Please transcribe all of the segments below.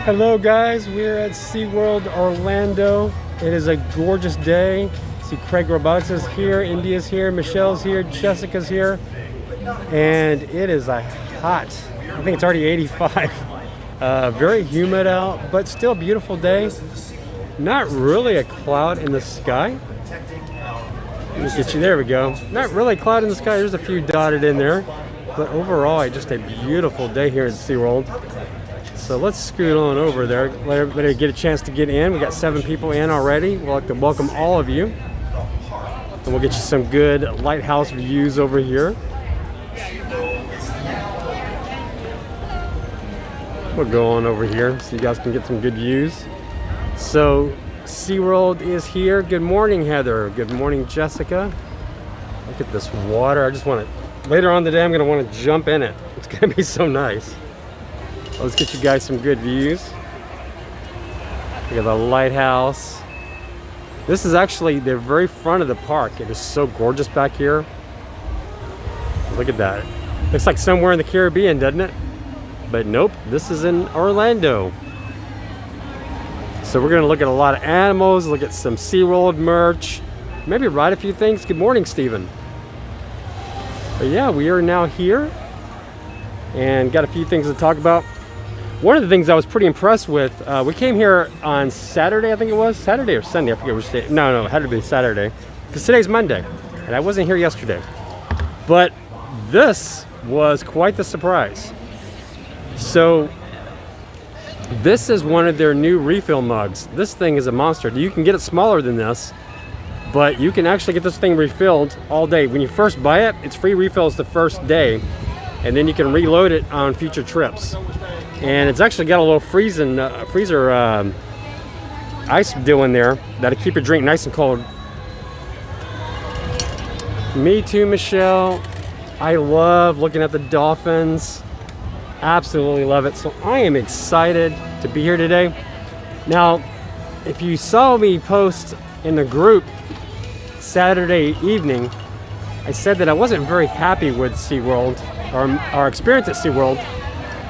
Hello guys, we're at SeaWorld Orlando. It is a gorgeous day. See Craig Robotics is here, India's here, Michelle's here, Jessica's here. And it is a hot, I think it's already 85. Very humid out, but still a beautiful day. Not really a cloud in the sky. Let me get you, there we go. Not really a cloud in the sky, there's a few dotted in there. But overall, just a beautiful day here at SeaWorld. So let's scoot on over there. Let everybody get a chance to get in. We got 7 people in already. We'd like to welcome all of you. And we'll get you some good lighthouse views over here. We'll go on over here so you guys can get some good views. So SeaWorld is here. Good morning, Heather. Good morning, Jessica. Look at this water. I just want to, later on today, I'm going to want to jump in it. It's going to be so nice. Let's get you guys some good views. Look at the lighthouse. This is actually the very front of the park. It is so gorgeous back here. Look at that. Looks like somewhere in the Caribbean, doesn't it? But nope, this is in Orlando. So we're gonna look at a lot of animals, look at some SeaWorld merch, maybe ride a few things. Good morning, Stephen. But yeah, we are now here and got a few things to talk about. One of the things I was pretty impressed with, we came here on Saturday, I think it was. Saturday or Sunday, I forget which day. No, it had to be Saturday. Because today's Monday, and I wasn't here yesterday. But this was quite the surprise. So, this is one of their new refill mugs. This thing is a monster. You can get it smaller than this, but you can actually get this thing refilled all day. When you first buy it, it's free refills the first day, and then you can reload it on future trips. And it's actually got a little freezer ice deal in there that'll keep your drink nice and cold. Me too, Michelle. I love looking at the dolphins. Absolutely love it. So I am excited to be here today. Now, if you saw me post in the group Saturday evening, I said that I wasn't very happy with SeaWorld, or our experience at SeaWorld.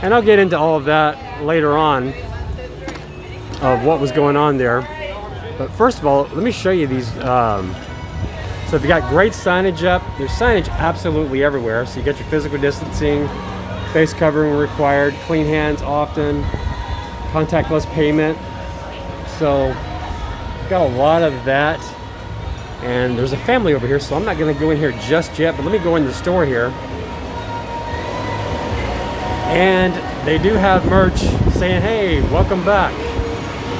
And I'll get into all of that later on of what was going on there. But first of all, let me show you these. So they've got great signage up. There's signage absolutely everywhere. So you got your physical distancing, face covering required, clean hands often, contactless payment. So got a lot of that. And there's a family over here, so I'm not gonna go in here just yet, but let me go in the store here. And they do have merch saying, hey, welcome back.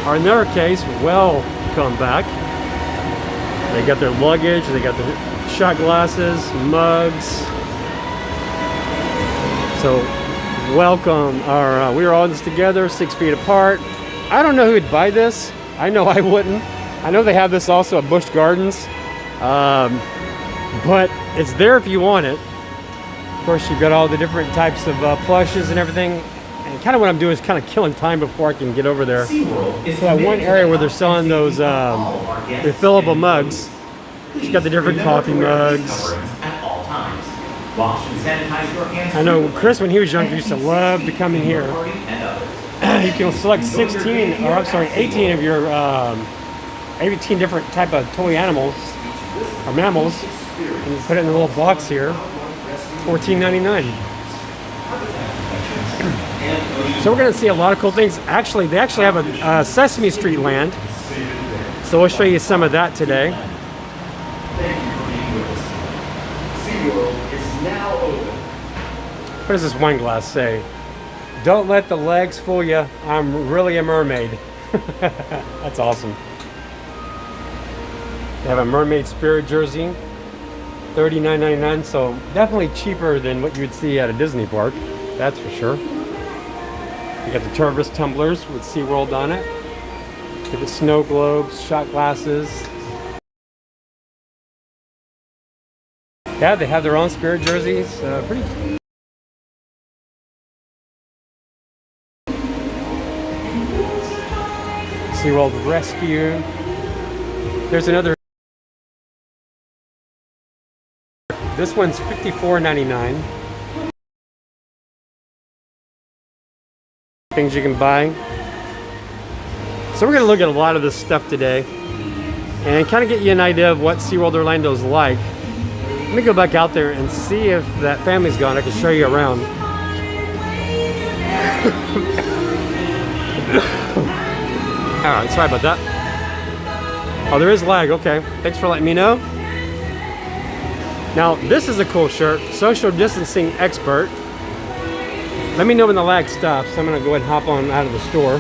Or in their case, welcome back. They got their luggage, they got the shot glasses, mugs. So, welcome. We are all in this together, 6 feet apart. I don't know who would buy this. I know I wouldn't. I know they have this also at Busch Gardens. But it's there if you want it. Of course, you've got all the different types of plushes and everything. And kind of what I'm doing is kind of killing time before I can get over there. So that one area where they're selling those refillable mugs. You've got the different coffee mugs. I know Chris, when he was younger, used to love to come in here. You can select 18 of your 18 different type of toy animals or mammals, and you put it in a little box here. $14.99. So we're going to see a lot of cool things. Actually, they actually have a Sesame Street land. So we'll show you some of that today. What does this wine glass say? Don't let the legs fool you. I'm really a mermaid. That's awesome. They have a mermaid spirit jersey. $39.99, so definitely cheaper than what you would see at a Disney park, that's for sure. You got the Turvis tumblers with SeaWorld on it. Different snow globes, shot glasses. Yeah, they have their own spirit jerseys. Pretty. SeaWorld Rescue. There's another. This one's $54.99. Things you can buy. So we're going to look at a lot of this stuff today and kind of get you an idea of what SeaWorld Orlando is like. Let me go back out there and see if that family's gone. I can show you around. Alright, sorry about that. Oh, there is lag. Okay, thanks for letting me know. Now, this is a cool shirt. Social distancing expert. Let me know when the lag stops. I'm going to go ahead and hop on out of the store.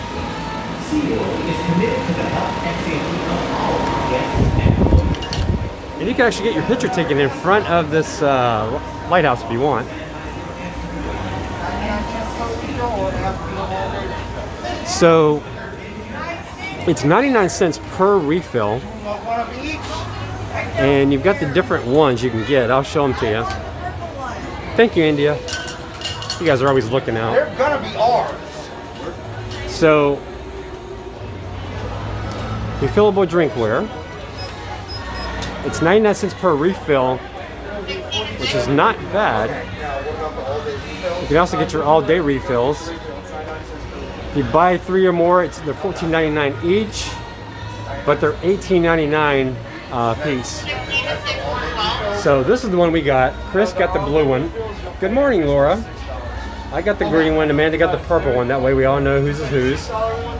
SeaWorld is committed to the health and safety of all guests and employees. And you can actually get your picture taken in front of this lighthouse if you want. So it's 99 cents per refill, and you've got the different ones you can get. I'll show them to you. Thank you, India. You guys are always looking out. They're gonna be ours. So, refillable drinkware. It's 99 cents per refill, which is not bad. You can also get your all-day refills. If you buy 3 or more, they're $14.99 each, but they're $18.99 a piece. So this is the one we got. Chris got the blue one. Good morning, Laura. I got the green one. Amanda got the purple one. That way we all know whose is whose.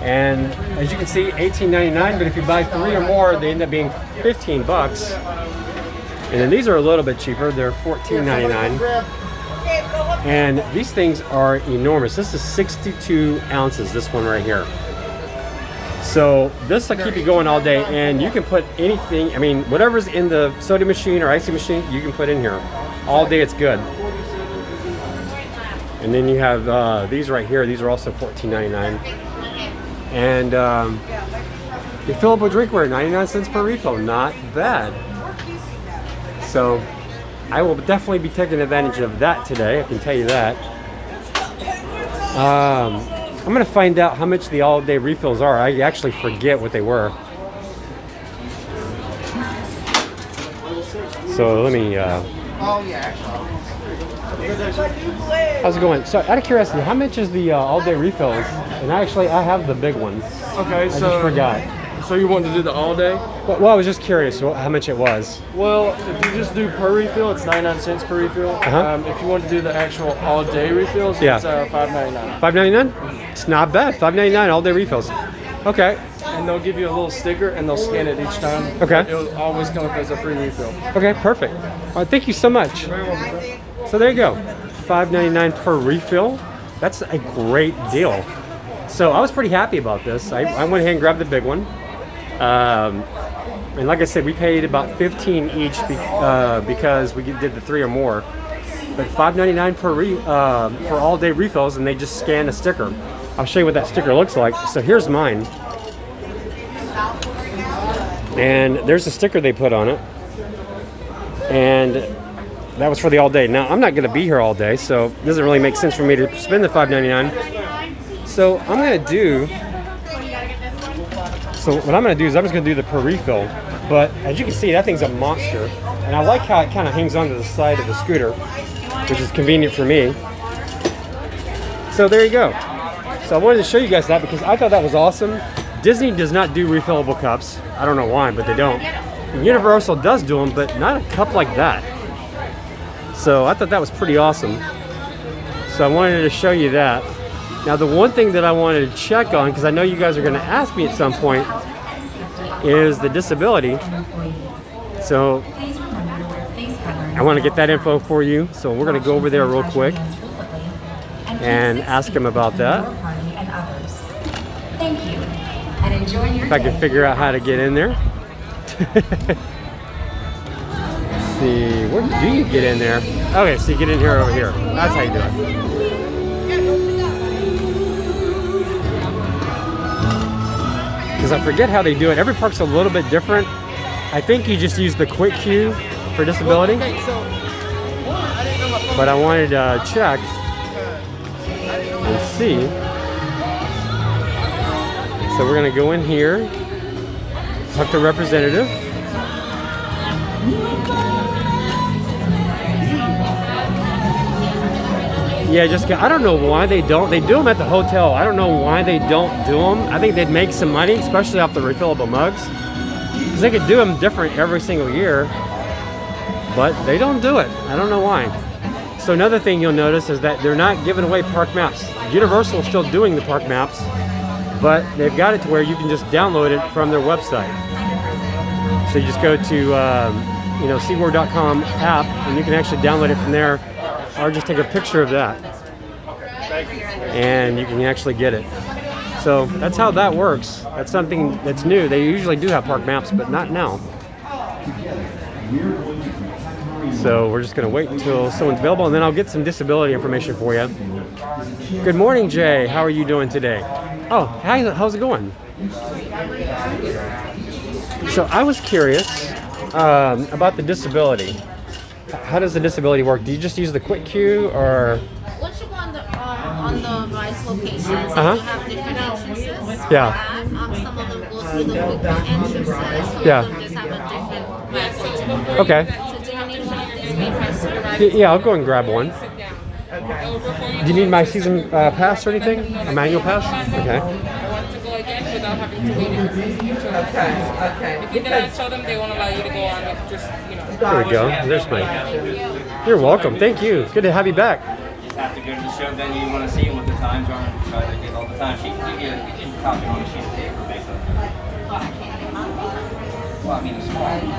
And as you can see, $18.99, but if you buy 3 or more, they end up being 15 bucks. And then these are a little bit cheaper. They're $14.99. And these things are enormous. This is 62 ounces, this one right here. So this will keep you going all day, and you can put anything, I mean, whatever's in the soda machine or icy machine, you can put in here. All day it's good. And then you have these right here. These are also $14.99. And refillable drinkware, 99 cents per refill. Not bad. So I will definitely be taking advantage of that today. I can tell you that. I'm going to find out how much the all-day refills are. I actually forget what they were. So let me... how's it going? So out of curiosity, how much is the all-day refills? And I have the big ones. Okay, I just forgot. So you want to do the all day? Well, I was just curious how much it was. Well, if you just do per refill, it's 99 cents per refill. If you want to do the actual all day refills, it's $5.99. $5.99? It's not bad. $5.99 all day refills. Okay. And they'll give you a little sticker, and they'll scan it each time. Okay. It'll always come up as a free refill. Okay, perfect. All right, thank you so much. Very welcome. So there you go. $5.99 per refill. That's a great deal. So I was pretty happy about this. I went ahead and grabbed the big one. And like I said, we paid about $15 each because we did the 3 or more. But $5.99 for all day refills, and they just scan a sticker. I'll show you what that sticker looks like. So here's mine. And there's a sticker they put on it. And that was for the all day. Now, I'm not going to be here all day, so it doesn't really make sense for me to spend the $5.99. So I'm going to do... So what I'm going to do is I'm just going to do the per refill. But as you can see, that thing's a monster. And I like how it kind of hangs onto the side of the scooter, which is convenient for me. So there you go. So I wanted to show you guys that because I thought that was awesome. Disney does not do refillable cups. I don't know why, but they don't. And Universal does do them, but not a cup like that. So I thought that was pretty awesome. So I wanted to show you that. Now the one thing that I wanted to check on, because I know you guys are going to ask me at some point, is the disability. So I want to get that info for you. So we're going to go over there real quick and ask him about that. Thank you. And enjoy your if I can figure out how to get in there. Let's see, where do you get in there? Okay, so you get in here over here. That's how you do it. Because I forget how they do it. Every park's a little bit different. I think you just use the quick queue for disability. But I wanted to check and see. So we're going to go in here, talk to a representative. Yeah, I don't know why they don't. They do them at the hotel. I don't know why they don't do them. I think they'd make some money, especially off the refillable mugs. Because they could do them different every single year. But they don't do it. I don't know why. So another thing you'll notice is that they're not giving away park maps. Universal's still doing the park maps, but they've got it to where you can just download it from their website. So you just go to SeaWorld.com app, and you can actually download it from there, or just take a picture of that, and you can actually get it. So that's how that works. That's something that's new. They usually do have park maps, but not now. So we're just going to wait until someone's available, and then I'll get some disability information for you. Good morning, Jay. How are you doing today? Oh, how's it going? So I was curious about the disability. How does the disability work? Do you just use the quick queue, or? Once you go on the rides locations, you have different entrances. Yeah. Some of them go through the quick entrances. Some of them just have a different ride. Okay. So do you need one of these papers? Yeah, I'll go and grab one. Do you need my season pass or anything? A manual pass? Okay. Again without having to wait in the future. Okay. If you cannot show them, they won't allow you to go on with just, There we go. There's my. You're welcome. Thank you. Good to have you back. You just have to go to the show venue. You want to see what the times are and try to get all the time. She can give you a copy on a sheet of paper, basically. Well, I mean, a small one.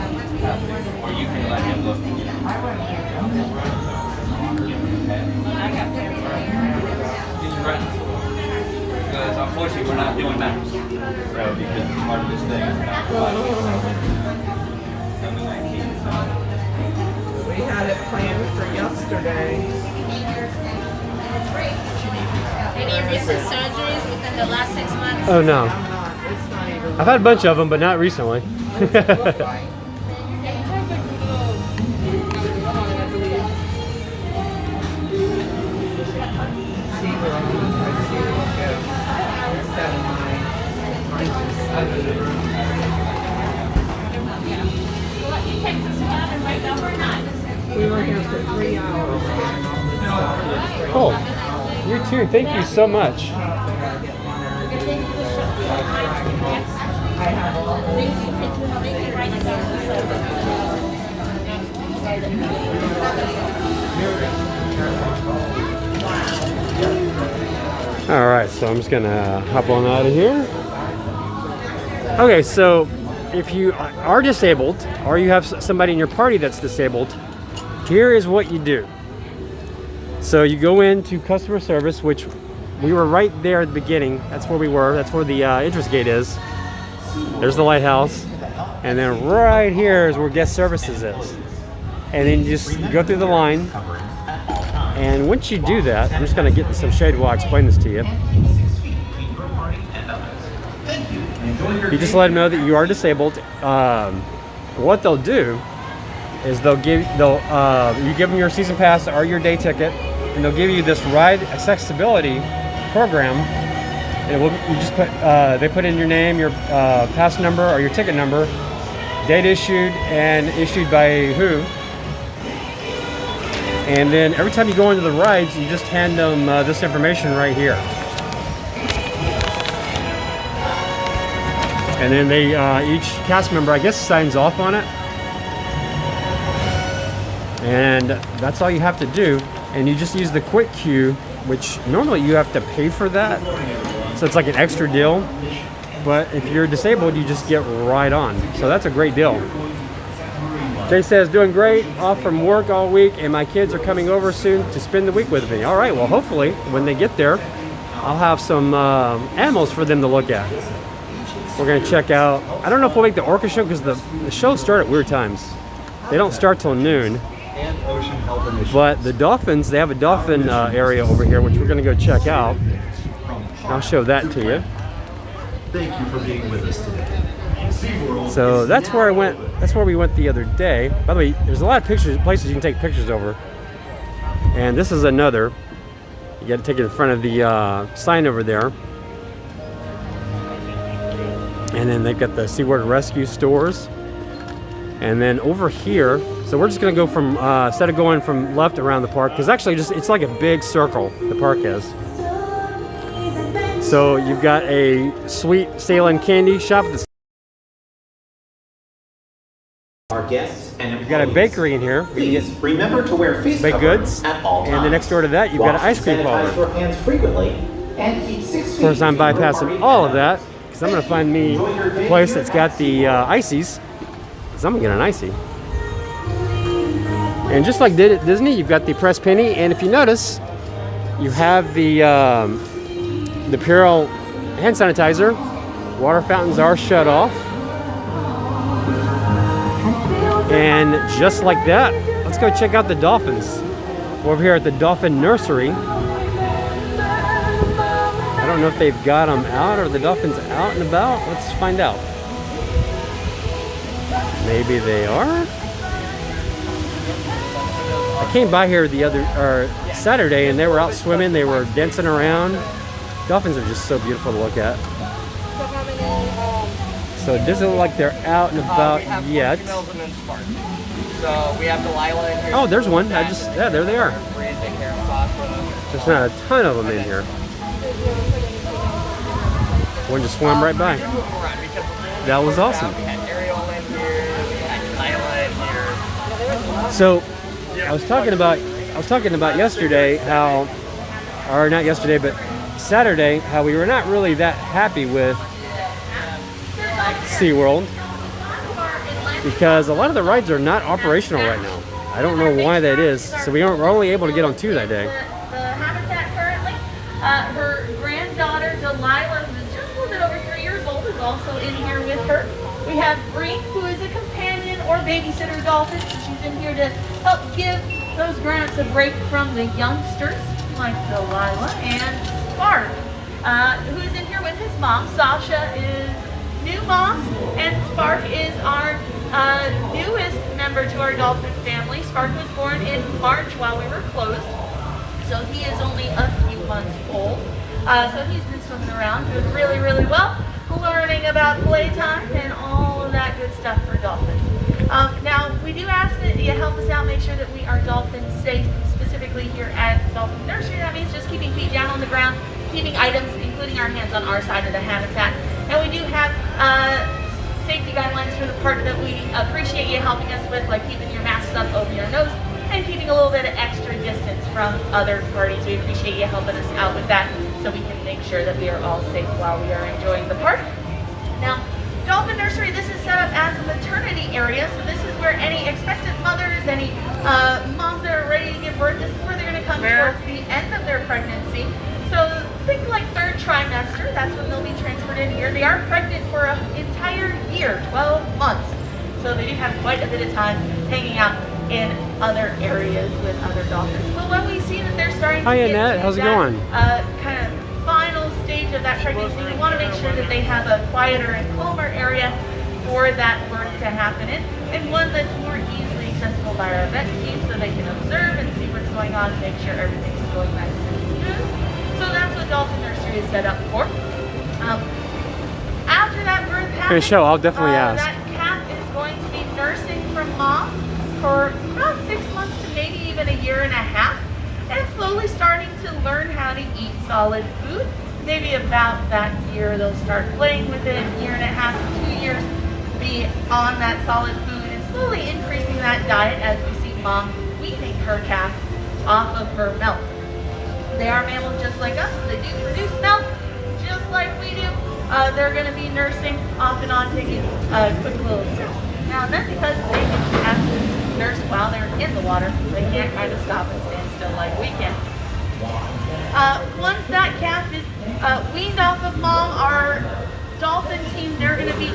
Or you can let him look. Because unfortunately we're not doing maps. So because part of this thing is not providing 7/19. So. We had it planned for yesterday. Any recent surgeries within the last 6 months? Oh no. It's not even. I've had a bunch of them, but not recently. We were here for 3 hours. Oh, you too. Thank you so much. All right, so I'm just gonna hop on out of here. Okay, so if you are disabled or you have somebody in your party that's disabled, here is what you do. So you go into customer service, which we were right there at the beginning. That's where we were. That's where the entrance gate is. There's the lighthouse. And then right here is where guest services is. And then you just go through the line. And once you do that, I'm just going to get in some shade while I explain this to you. You just let them know that you are disabled. What they'll do is you give them your season pass or your day ticket, and they'll give you this ride accessibility program. And you just they put in your name, your pass number or your ticket number, date issued, and issued by who. And then every time you go into the rides, you just hand them this information right here. And then they each cast member, I guess, signs off on it. And that's all you have to do. And you just use the quick queue, which normally you have to pay for that. So it's like an extra deal. But if you're disabled, you just get right on. So that's a great deal. Jay says, doing great, off from work all week, and my kids are coming over soon to spend the week with me. All right, well, hopefully, when they get there, I'll have some animals for them to look at. We're going to check out, I don't know if we'll make the Orca show, because the shows start at weird times. They don't start till noon. But the Dolphins, they have a dolphin area over here, which we're going to go check out. I'll show that to you. Thank you for being with us today. So that's where I went. That's where we went the other day. By the way, there's a lot of places you can take pictures over. And this is another. You got to take it in front of the sign over there. And then they've got the SeaWorld Rescue stores. And then over here, So we're just gonna go from, instead of going from left around the park, because actually it's like a big circle, the park is. So you've got a sweet sailing candy shop. Our guests and You've got a bakery in here. Please remember to wear face baked covering goods. at all times. And then next door to that, you've got an ice cream Sanitize parlor. your hands frequently and keep 6 feet Of course, I'm between your bypassing party all of guests. that because I'm gonna find me a place that's got the ices. Because I'm gonna get an icy. And just like Disney, you've got the pressed penny, and if you notice, you have the Purell hand sanitizer. Water fountains are shut off. And just like that, let's go check out the dolphins. We're over here at the Dolphin Nursery. I don't know if they've got them out or the dolphins out and about. Let's find out. Maybe they are. I came by here the other Saturday and they were out swimming. They were dancing around. Dolphins are just so beautiful to look at. So it doesn't look like they're out and about yet. So we have Delilah in here. Oh, there's one. Yeah, there they are. There's not a ton of them in here. One just swam right by. That was awesome. We had Ariel in here. We had Delilah in here. So I was talking about yesterday how, or not yesterday, but Saturday, how we were not really that happy with SeaWorld because a lot of the rides are not operational right now. I don't know why that is. So we're only able to get on 2 that day. The habitat currently, her granddaughter Delilah, who is just a little bit over 3 years old, is also in here with her. We have Bree, who is a companion or babysitter dolphin. She's in here to help give those grown-ups a break from the youngsters like Delilah, and Spark, who is in here with his mom. Sasha is new mom, and Spark is our newest member to our dolphin family. Spark was born in March while we were closed, so he is only a few months old. So he's been swimming around, doing really, really well, learning about playtime and all of that good stuff for dolphins. Now, we do ask that you help us out, make sure that we are dolphin safe, specifically here at Dolphin Nursery. That means just keeping feet down on the ground, keeping items, including our hands, on our side of the habitat. And we do have safety guidelines for the park that we appreciate you helping us with, like keeping your masks up over your nose and keeping a little bit of extra distance from other parties. We appreciate you helping us out with that so we can make sure that we are all safe while we are enjoying the park. Now, Dolphin Nursery, this is set up as a maternity area, so this is where any expectant mothers, any moms that are ready to give birth, this is where they're going to come towards the end of their pregnancy. So think like 3rd trimester, that's when they'll be transferred in here. They are pregnant for an entire year, 12 months. So they do have quite a bit of time hanging out in other areas with other dolphins. But when we see that they're starting to get Annette, how's it going? Kind of final stage of that pregnancy, we want to make sure that they have a quieter and calmer area for that birth to happen in, and one that's more easily accessible by our vet team so they can observe and see what's going on and make sure everything's going nice and smooth. So that's what Dolphin Nursery is set up for. After that birth happens, Show, I'll definitely ask. that calf is going to be nursing from mom for about 6 months to maybe even a year and a half, and slowly starting to learn how to eat solid food. Maybe about that year they'll start playing with it, year and a half to 2 years be on that solid food and slowly increasing that diet as we see mom weaning her calf off of her milk. They are mammals just like us. They do produce milk just like we do. They're going to be nursing off and on, taking quick little sips now and then because they have to nurse while they're in the water. They can't kind of stop and stand still like we can. Once that calf is weaned off of mom, our dolphin team, they're going to be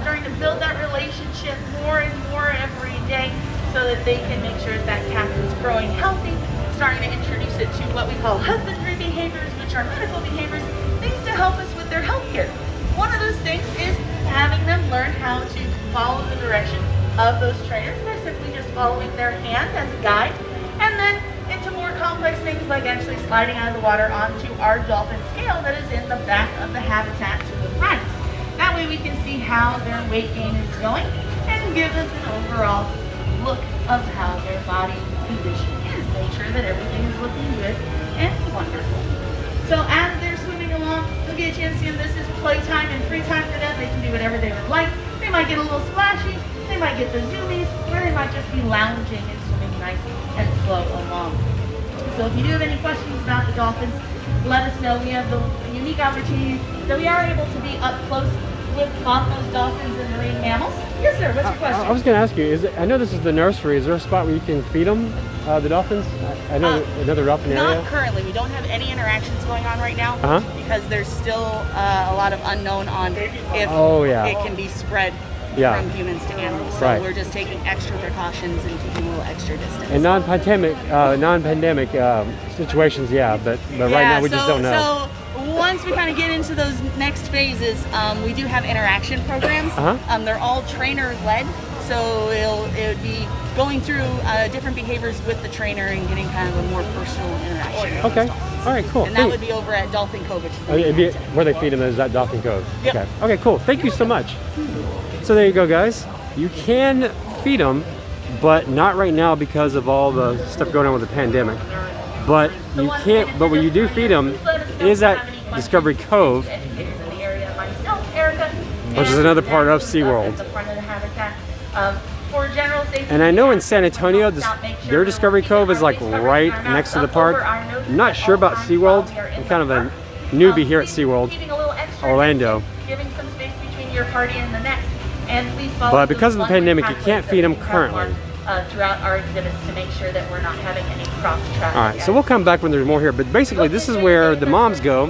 starting to build that relationship more and more every day so that they can make sure that calf is growing healthy, starting to introduce it to what we call husbandry behaviors, which are medical behaviors, things to help us with their health care. One of those things is having them learn how to follow the direction of those trainers by simply just following their hand as a guide, and then into more complex things like actually sliding out of the water onto our dolphin scale that is in the back of the habitat to the front. That way we can see how their weight gain is going and give us an overall look of how their body condition is. Make sure that everything is looking good and wonderful. So as they're swimming along, you'll get a chance to see them. This is playtime and free time for them. They can do whatever they would like. They might get a little splashy, they might get the zoomies, or they might just be lounging and swimming nice and slow along. So if you do have any questions about the dolphins, let us know. We have the unique opportunity that we are able to be up close with bottlenose dolphins and marine mammals. Yes, sir. What's your question? I was going to ask you, I know this is the nursery. Is there a spot where you can feed them, the dolphins? I know another dolphin area. Not currently. We don't have any interactions going on right now because there's still a lot of unknown on if it can be spread from humans to animals. So we're just taking extra precautions and keeping a little extra distance. And non-pandemic situations, but right now we just don't know. So once we kind of get into those next phases, we do have interaction programs. They're all trainer-led, so it would be going through different behaviors with the trainer and getting kind of a more personal interaction. Okay. All right, cool. And that would be over at Dolphin Cove. Where they feed them is at Dolphin Cove. Yep. Okay, cool. Thank you so much. So there you go, guys. You can feed them, but not right now because of all the stuff going on with the pandemic. But you can't. But when you do feed them, is at Discovery Cove, which is another part of SeaWorld. And I know in San Antonio, their Discovery Cove is like right next to the park. I'm not sure about SeaWorld. I'm kind of a newbie here at SeaWorld, Orlando. But because of the pandemic, you can't feed them currently. Throughout our exhibits to make sure that we're not having any cross traffic. All right, so we'll come back when there's more here. But basically, this is where the moms go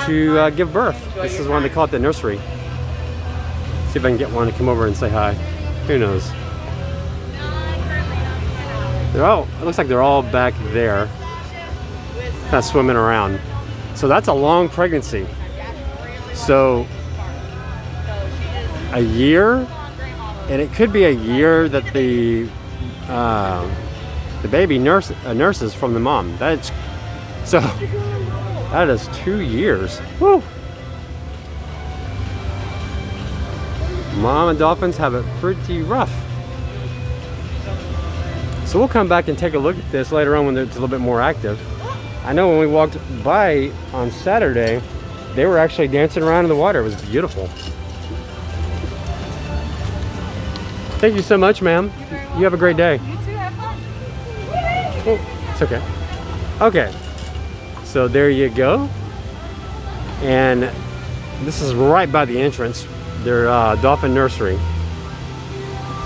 to give birth. This is one they call it the nursery. See if I can get one to come over and say hi. Who knows? It looks like they're all back there, kind of swimming around. So that's a long pregnancy. So a year. And it could be a year that the baby nurses from the mom. That is 2 years. Woo! Mom and dolphins have it pretty rough. So we'll come back and take a look at this later on when it's a little bit more active. I know when we walked by on Saturday, they were actually dancing around in the water. It was beautiful. Thank you so much, ma'am. You have a great day. You too, have fun. Oh, it's okay. Okay, so there you go. And this is right by the entrance, their Dolphin Nursery.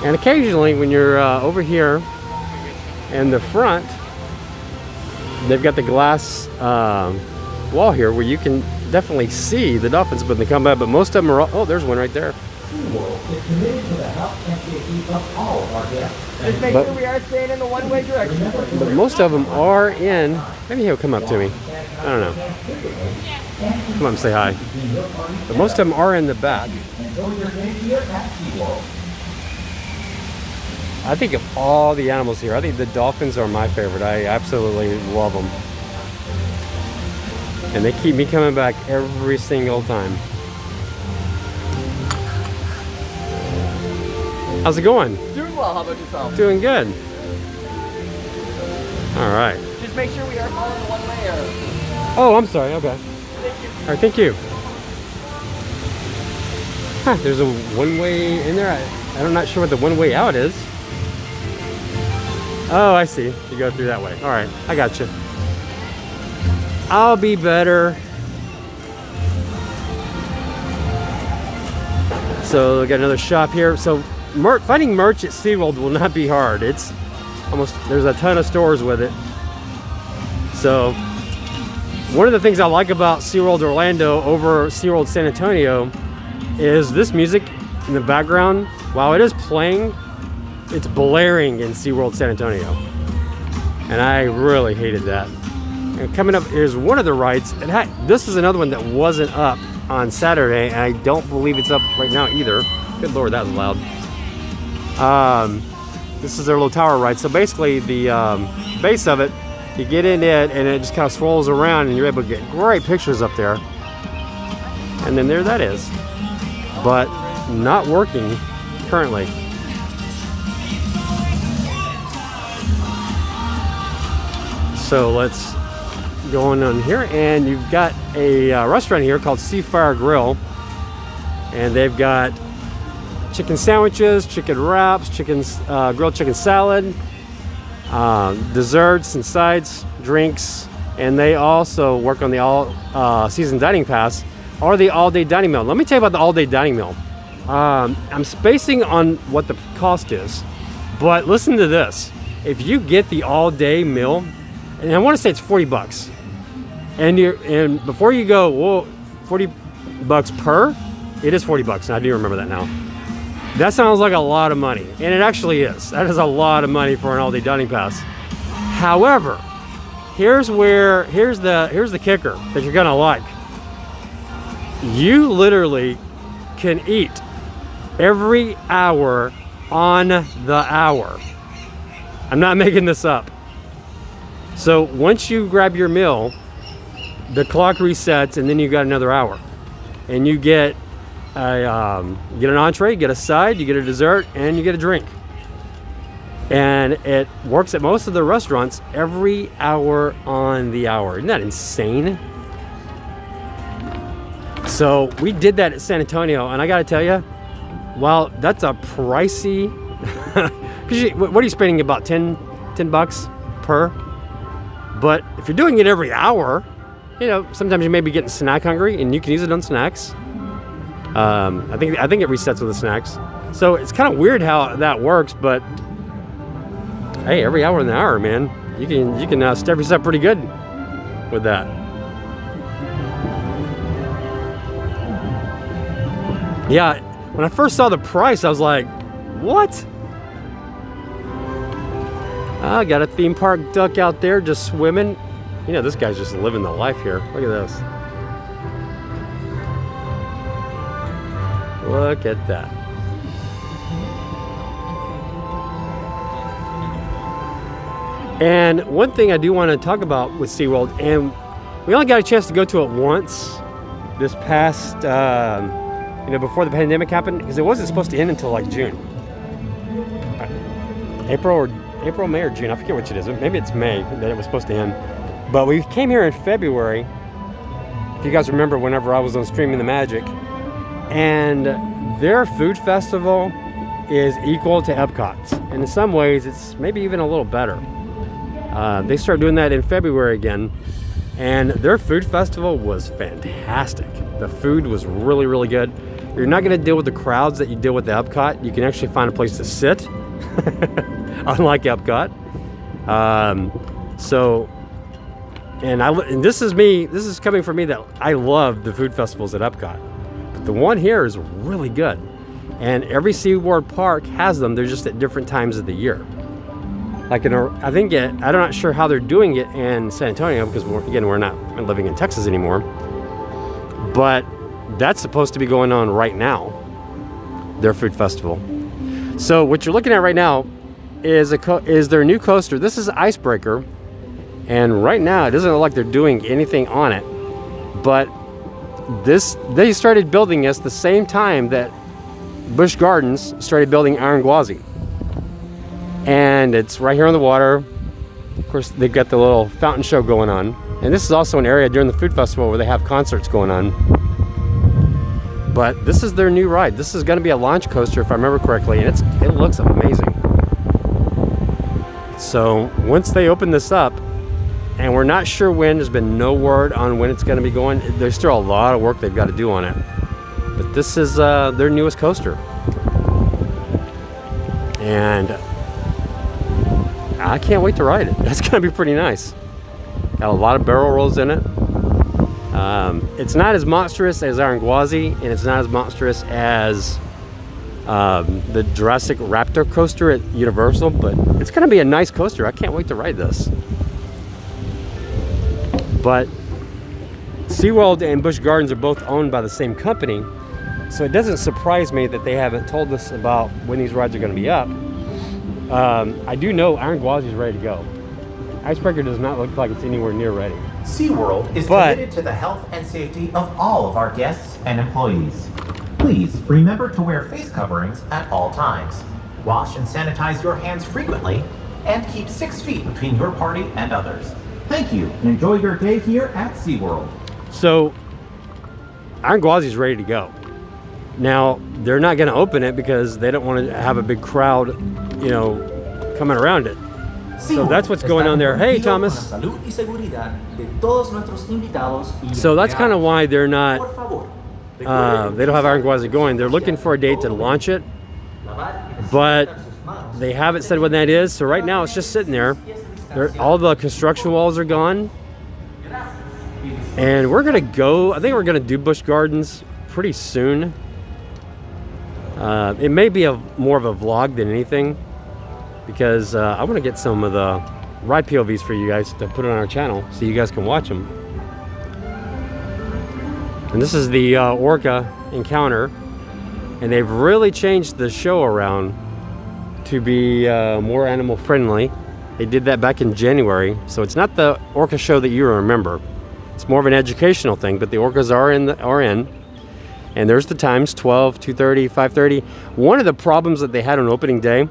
And occasionally when you're over here in the front, they've got the glass wall here where you can definitely see the dolphins when they come by, but most of them are, oh, there's one right there. Is committed to the health and safety of all of our guests. Just make sure we are staying in the one-way direction. But most of them are in, maybe he'll come up to me. I don't know. Come up and say hi. But most of them are in the back. I think of all the animals here, I think the dolphins are my favorite. I absolutely love them. And they keep me coming back every single time. How's it going? Doing well. How about yourself? Doing good. All right. Just make sure we are following the one-way arrow. Oh, I'm sorry. Okay. Thank you. All right. Thank you. Huh, there's a one-way in there. I'm not sure what the one-way out is. Oh, I see. You go through that way. All right. I got you. I'll be better. So we got another shop here. So finding merch at SeaWorld will not be hard. It's almost, there's a ton of stores with it. So one of the things I like about SeaWorld Orlando over SeaWorld San Antonio is this music in the background. While it is playing, it's blaring in SeaWorld San Antonio. And I really hated that. And coming up is one of the rides. This is another one that wasn't up on Saturday, and I don't believe it's up right now either. Good Lord, that was loud. This is their little tower ride. So basically the base of it, you get in it and it just kind of swirls around and you're able to get great pictures up there. And then there that is. But not working currently. So let's go on here, and you've got a restaurant here called Seafire Grill, and they've got chicken sandwiches, chicken wraps, grilled chicken salad, desserts and sides, drinks, and they also work on the all-season dining pass or the all-day dining meal. Let me tell you about the all-day dining meal. I'm spacing on what the cost is, but listen to this. If you get the all-day meal, and I want to say it's $40, and before you go, whoa, $40 per, it is $40, and I do remember that now. That sounds like a lot of money, and it actually is. That is a lot of money for an all-day dining pass. However, here's the kicker that you're gonna like. You literally can eat every hour on the hour. I'm not making this up. So once you grab your meal, the clock resets, and then you got another hour, and you get you get an entree, you get a side, you get a dessert, and you get a drink. And it works at most of the restaurants every hour on the hour. Isn't that insane? So we did that at San Antonio, and I gotta tell you, while that's a pricey, what are you spending, about $10 per? But if you're doing it every hour, you know, sometimes you may be getting snack hungry, and you can use it on snacks. I think it resets with the snacks. So it's kind of weird how that works, but hey, every hour in the hour, man, you can step yourself pretty good with that. Yeah, when I first saw the price, I was like, what? I got a theme park duck out there just swimming. You know, this guy's just living the life here. Look at this. Look at that. And one thing I do want to talk about with SeaWorld, and we only got a chance to go to it once this past, before the pandemic happened, because it wasn't supposed to end until like June. April, May, or June. I forget which it is. Maybe it's May that it was supposed to end. But we came here in February, if you guys remember, whenever I was on Streaming the Magic. And their food festival is equal to Epcot's. And in some ways, it's maybe even a little better. They started doing that in February again. And their food festival was fantastic. The food was really, really good. You're not going to deal with the crowds that you deal with the Epcot. You can actually find a place to sit, unlike Epcot. And this is coming from me, that I love the food festivals at Epcot. But the one here is really good. And every SeaWorld park has them. They're just at different times of the year. Like I'm not sure how they're doing it in San Antonio, because we're not living in Texas anymore. But that's supposed to be going on right now, their food festival. So what you're looking at right now is their new coaster. This is Icebreaker, and right now it doesn't look like they're doing anything on it. But they started building this the same time that Busch Gardens started building Iron Gwazi. And it's right here on the water. Of course, they've got the little fountain show going on. And this is also an area during the food festival where they have concerts going on. But this is their new ride. This is going to be a launch coaster, if I remember correctly, and it looks amazing. So once they open this up, and we're not sure when, there's been no word on when it's going to be going. There's still a lot of work they've got to do on it. But this is their newest coaster. And I can't wait to ride it. That's going to be pretty nice. Got a lot of barrel rolls in it. It's not as monstrous as Iron Gwazi, and it's not as monstrous as the Jurassic Raptor coaster at Universal, but it's going to be a nice coaster. I can't wait to ride this. But SeaWorld and Busch Gardens are both owned by the same company, so it doesn't surprise me that they haven't told us about when these rides are going to be up. I do know Iron Gwazi is ready to go. Icebreaker does not look like it's anywhere near ready. SeaWorld is committed to the health and safety of all of our guests and employees. Please remember to wear face coverings at all times. Wash and sanitize your hands frequently, and keep 6 feet between your party and others. Thank you, and enjoy your day here at SeaWorld. So, Iron Gwazi's ready to go. Now, they're not going to open it because they don't want to have a big crowd, you know, coming around it. So that's what's going on there. Hey, Thomas. So that's kind of why they're not, they don't have Iron Gwazi going. They're looking for a date to launch it, but they haven't said when that is. So right now it's just sitting there. All the construction walls are gone. And we're gonna go, I think we're gonna do Busch Gardens pretty soon. It may be more of a vlog than anything, because I want to get some of the ride POVs for you guys to put on our channel so you guys can watch them. And this is the Orca Encounter, and they've really changed the show around to be more animal friendly. They did that back in January, so it's not the Orca show that you remember. It's more of an educational thing, but the orcas are in. And there's the times, 12, 2:30, 5:30. One of the problems that they had on opening day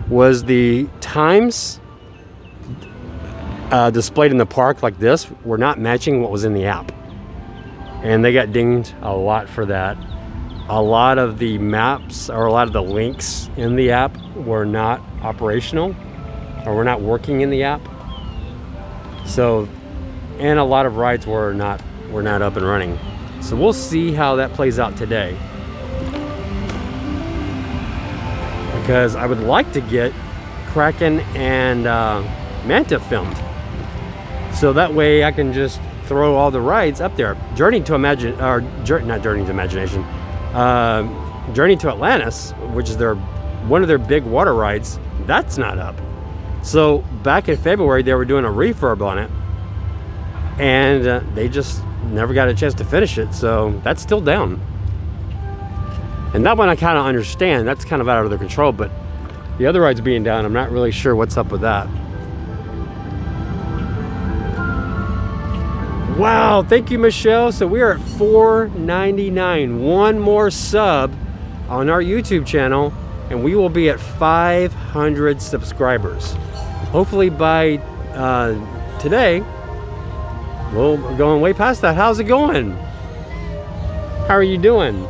was the times displayed in the park like this were not matching what was in the app. And they got dinged a lot for that. A lot of the maps or a lot of the links in the app were not operational or were not working in the app. So, and a lot of rides were not up and running. So we'll see how that plays out today. Because I would like to get Kraken and Manta filmed. So that way I can just throw all the rides up there. Journey to Atlantis, which is one of their big water rides, that's not up. So back in February they were doing a refurb on it, and they just never got a chance to finish it, so that's still down. And that one I kind of understand, that's kind of out of their control, but the other rides being down, I'm not really sure what's up with that. Wow, thank you, Michelle. So we are at 499. One more sub on our YouTube channel, and we will be at 500 subscribers. Hopefully by today, we're going way past that. How's it going? How are you doing?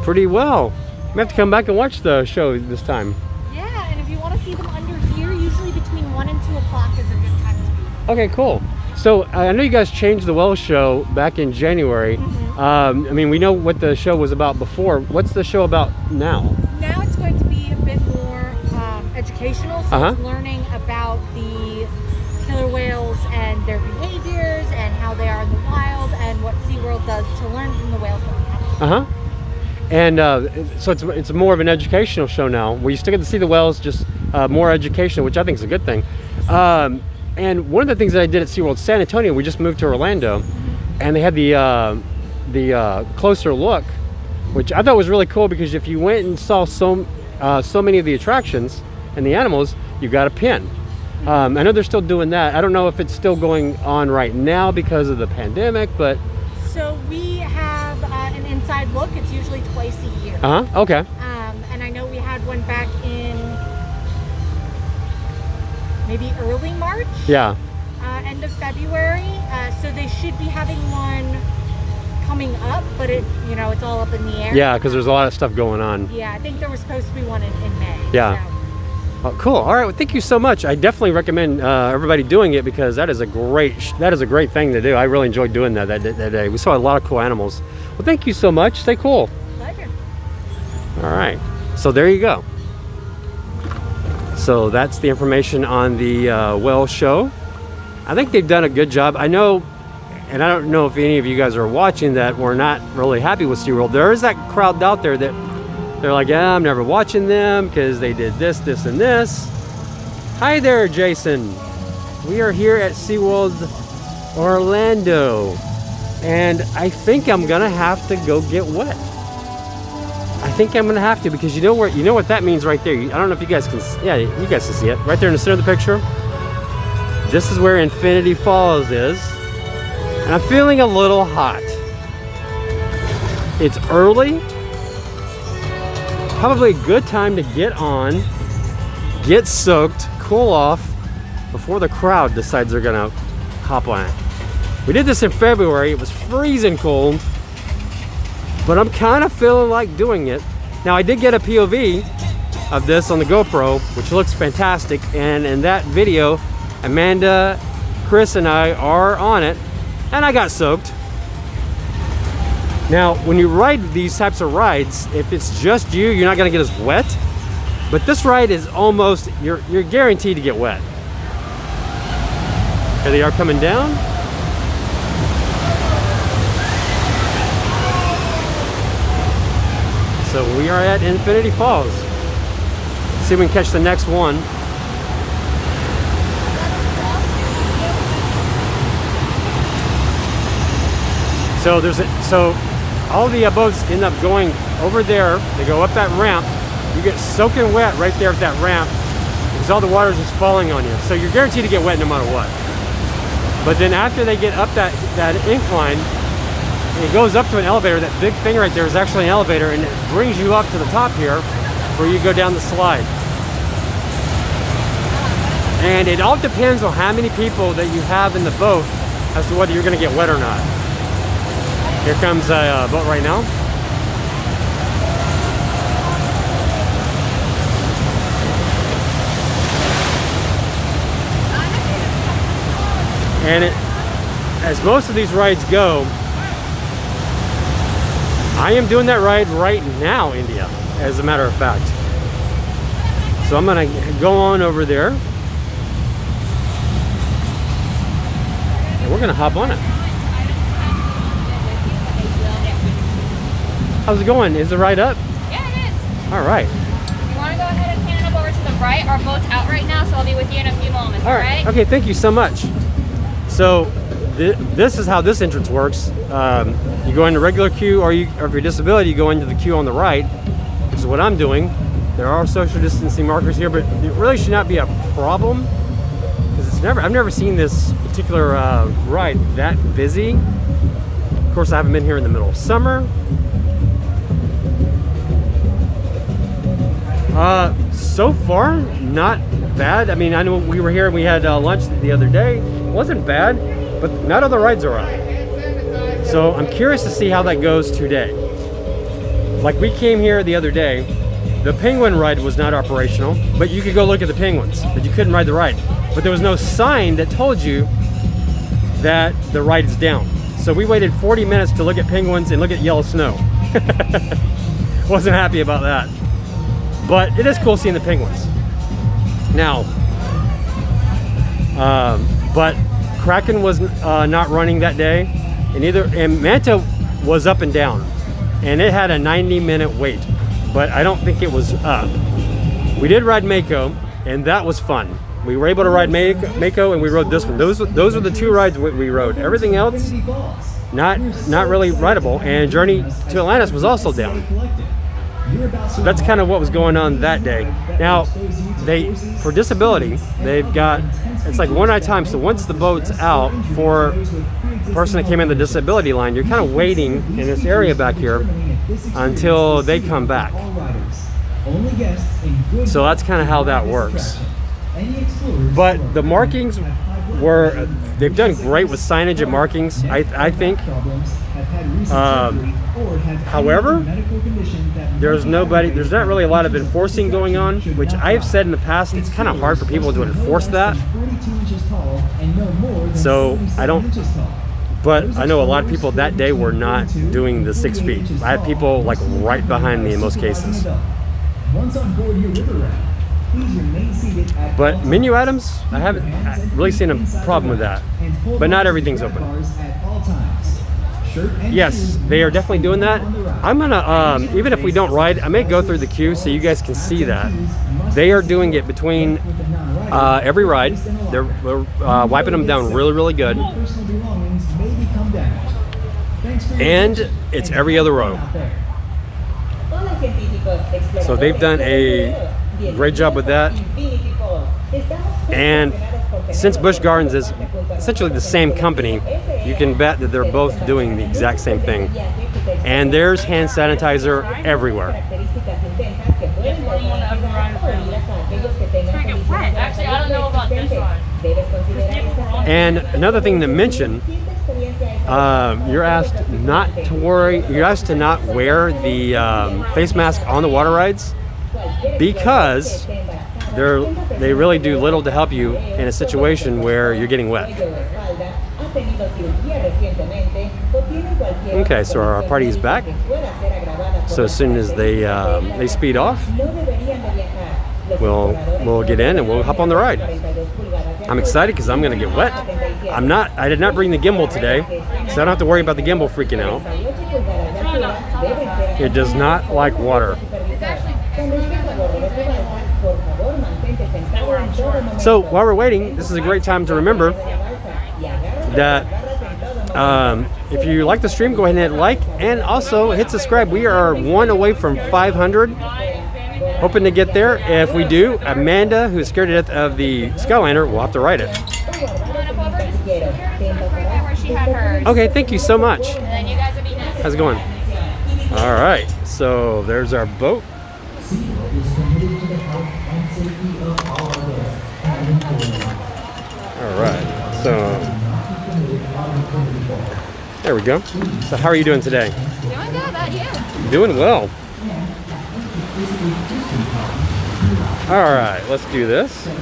Pretty well. We have to come back and watch the show this time. Yeah, and if you want to see them under here, usually between 1 and 2 o'clock is a good time to be. Okay, cool. So I know you guys changed the Well show back in January. Mm-hmm. I mean, we know what the show was about before. What's the show about now? Now it's going to be a bit more educational, so it's learning about the killer whales and their behaviors and how they are in the wild and what SeaWorld does to learn from the whales that we have. And so it's more of an educational show now. We still get to see the whales, just more educational, which I think is a good thing. And one of the things that I did at SeaWorld San Antonio, we just moved to Orlando, and they had the closer look, which I thought was really cool, because if you went and saw so many of the attractions and the animals, you got a pin. I know they're still doing that. I don't know if it's still going on right now because of the pandemic, but... So we have an inside look. It's usually twice a year. Okay. And I know we had one back in maybe early March. Yeah. End of February. So they should be having one coming up, but it's all up in the air. Yeah, because there's a lot of stuff going on. Yeah, I think there was supposed to be one in May. Yeah. So. Oh, cool. All right. Well, thank you so much. I definitely recommend everybody doing it, because that is a great thing to do. I really enjoyed doing that day. We saw a lot of cool animals. Well, thank you so much. Stay cool. Pleasure. All right. So there you go. So that's the information on the whale show. I think they've done a good job. I know, and I don't know if any of you guys are watching that we're not really happy with SeaWorld. There is that crowd out there that they're like, yeah, I'm never watching them because they did this, this, and this. Hi there, Jason. We are here at SeaWorld Orlando, and I think I'm gonna have to go get wet. I think I'm gonna have to, because you know what that means right there. I don't know if you guys can. Yeah, you guys can see it right there in the center of the picture. This is where Infinity Falls is, and I'm feeling a little hot. It's early. Probably a good time to get on, get soaked, cool off, before the crowd decides they're gonna hop on it. We did this in February. It was freezing cold, but I'm kind of feeling like doing it. Now, I did get a POV of this on the GoPro, which looks fantastic, and in that video, Amanda, Chris, and I are on it, and I got soaked. Now, when you ride these types of rides, if it's just you, you're not gonna get as wet, but this ride is almost, you're guaranteed to get wet. Here they are coming down. So we are at Infinity Falls. See if we can catch the next one. So all the boats end up going over there. They go up that ramp. You get soaking wet right there at that ramp because all the water is just falling on you. So you're guaranteed to get wet no matter what. But then after they get up that incline, it goes up to an elevator. That big thing right there is actually an elevator, and it brings you up to the top here where you go down the slide. And it all depends on how many people that you have in the boat as to whether you're going to get wet or not. Here comes a boat right now. And as most of these rides go, I am doing that ride right now, India, as a matter of fact. So I'm gonna go on over there. And we're gonna hop on it. How's it going? Is the ride up? Yeah, it is. All right. You want to go ahead and pan it up over to the right? Our boat's out right now, so I'll be with you in a few moments, all right? Okay, thank you so much. So this is how this entrance works. You go into regular queue, or if you're disability, you go into the queue on the right, which is what I'm doing. There are social distancing markers here, but it really should not be a problem because I've never seen this particular ride that busy. Of course, I haven't been here in the middle of summer. So far, not bad. I mean, I know we were here and we had lunch the other day. It wasn't bad, but not all the rides are up. So I'm curious to see how that goes today. Like we came here the other day, the penguin ride was not operational, but you could go look at the penguins, but you couldn't ride the ride. But there was no sign that told you that the ride is down. So we waited 40 minutes to look at penguins and look at yellow snow. Wasn't happy about that. But it is cool seeing the penguins. Now, but Kraken was not running that day, and Manta was up and down, and it had a 90-minute wait, but I don't think it was up. We did ride Mako, and that was fun. We were able to ride Mako, and we rode this one. Those were the two rides we rode. Everything else, not really rideable, and Journey to Atlantis was also down. So that's kind of what was going on that day. Now, for disability, they've got, it's like one at a time. So once the boat's out for the person that came in the disability line, you're kind of waiting in this area back here until they come back. So that's kind of how that works. But the markings they've done great with signage and markings, I think. However, there's not really a lot of enforcing going on, which I've said in the past, it's kind of hard for people to enforce that. So but I know a lot of people that day were not doing the 6 feet. I had people like right behind me in most cases. But menu items, I haven't really seen a problem with that. But not everything's open. Yes, they are definitely doing that. I'm gonna, even if we don't ride, I may go through the queue so you guys can see that. They are doing it between every ride. They're wiping them down really, really good. And it's every other row. So they've done a great job with that. And since Busch Gardens is essentially the same company, you can bet that they're both doing the exact same thing. And there's hand sanitizer everywhere. Actually, I don't know about this one. And another thing to mention, you're asked not to worry. You're asked to not wear the face mask on the water rides because they really do little to help you in a situation where you're getting wet. Okay, so our party is back. So as soon as they speed off, we'll get in and we'll hop on the ride. I'm excited because I'm going to get wet. I did not bring the gimbal today, so I don't have to worry about the gimbal freaking out. It does not like water. So while we're waiting, this is a great time to remember that if you like the stream, go ahead and hit like and also hit subscribe. We are one away from 500. Hoping to get there. If we do, Amanda, who's scared to death of the Skyliner, will have to ride it. Okay, thank you so much. How's it going? All right, so there's our boat. All right, so there we go. So how are you doing today? Doing good, how about you? Doing well. All right, let's do this. All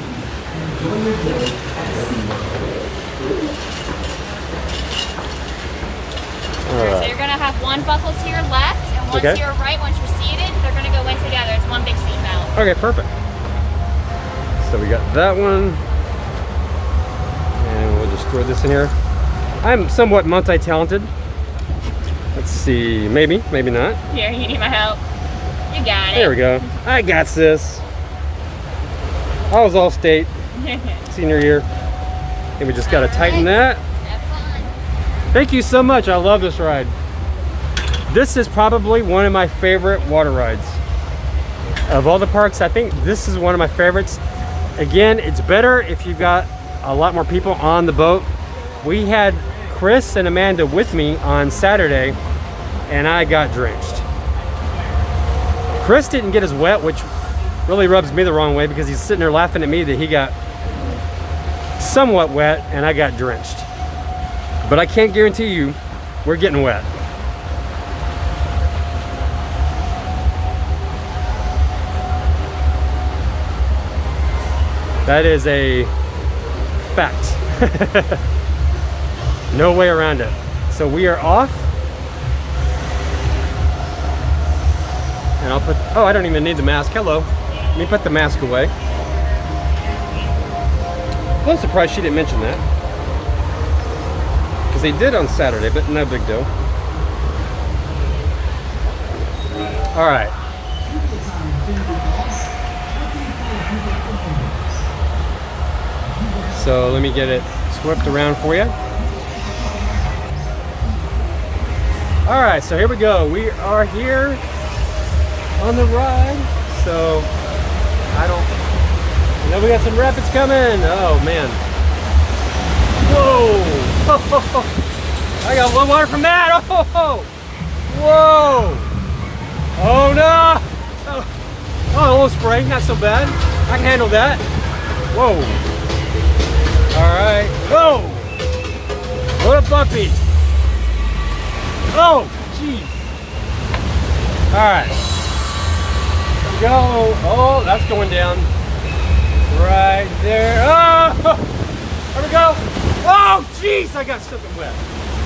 right. So you're gonna have one buckle to your left, and one to your right. Once you're seated, they're gonna go in together. It's one big seat belt. Okay, perfect. So we got that one, and we'll just throw this in here. I'm somewhat multi-talented. Let's see, maybe not. Here, you need my help. You got it. There we go. I got this. I was all state senior year. And we just got to tighten that. Have fun. Thank you so much. I love this ride. This is probably one of my favorite water rides. Of all the parks, I think this is one of my favorites. Again, it's better if you've got a lot more people on the boat. We had Chris and Amanda with me on Saturday, and I got drenched. Chris didn't get as wet, which really rubs me the wrong way because he's sitting there laughing at me that he got somewhat wet and I got drenched. But I can't guarantee you we're getting wet. That is a fact. No way around it. So we are off. And I'll put, oh, I don't even need the mask. Hello. Let me put the mask away. I'm surprised she didn't mention that. Because they did on Saturday, but no big deal. All right. So let me get it swept around for you. All right, so here we go. We are here on the ride. So I know we got some rapids coming. Oh man. Whoa. I got a little water from that. Oh. Whoa. Oh no. Oh, a little spray, not so bad. I can handle that. Whoa. All right. Whoa. What a bumpy. Oh, geez. All right. Go. Oh, that's going down. Right there. Oh, there we go. Oh, jeez, I got something wet.